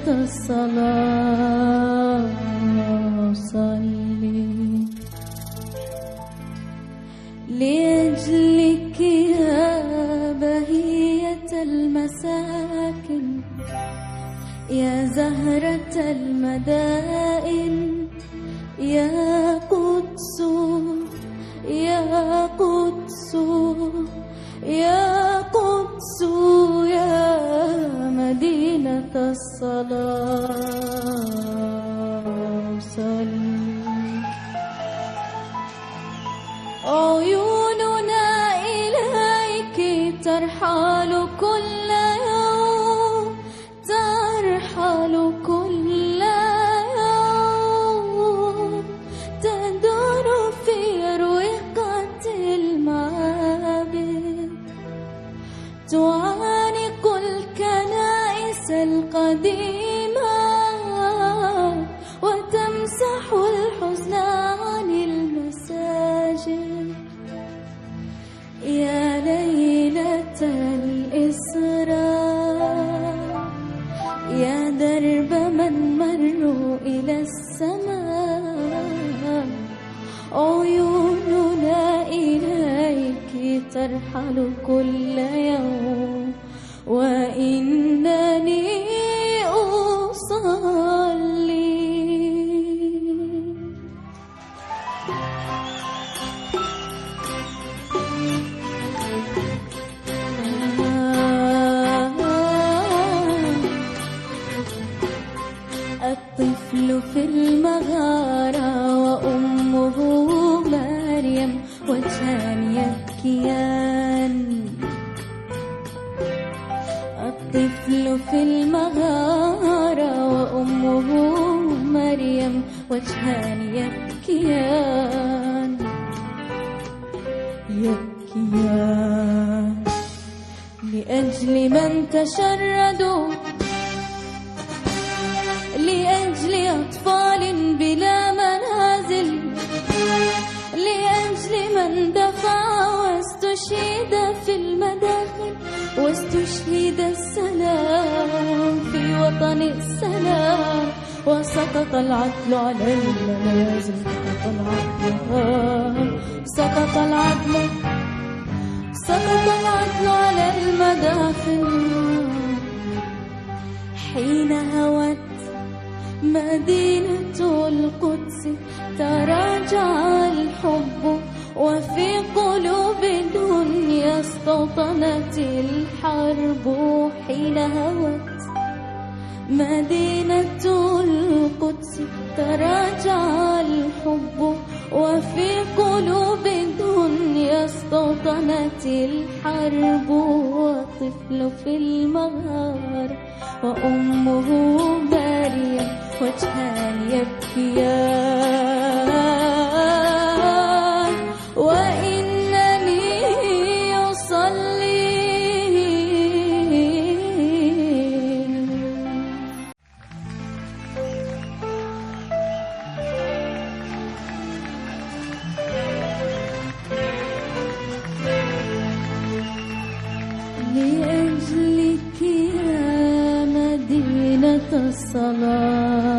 الصلاة صلي لأجلك يا بهية المساكن يا زهرة المدائن يا قدس يا قدس يا قدس يا مدينة الصلاة صلي عيوننا إليك ترحل كل يوم ترحل كل يوم تدور في روقة المعابد تعانق الكنائس القديمة وتمسح الحزن عن المساجد يا ليلة الإسراء يا درب من مروا إلى السماء عيوننا إليك ترحل كل يوم وإنني أصلي الطفل في المغارة وأمه مريم وجهان يبكيان الطفل في المغارة وأمه مريم وجهان يبكيان يبكيان لأجل من تشردوا لأجل أطفال بلا منازل لأجل من دفع واستشهد في المداخل واستشهد السلام في وطن السلام وسقط العدل على المنازل سقط العدل على المداخل حين هوت مدينة القدس تراجع الحب وفي قلوب الدنيا استوطنت الحرب حين هوت مدينة القدس تراجع الحب وفي قلوب الدنيا استوطنت الحرب وطفل في المغار وأمه مريم وجهان يبكيان وإنني أصلي لأجلك يا مدينة الصلاة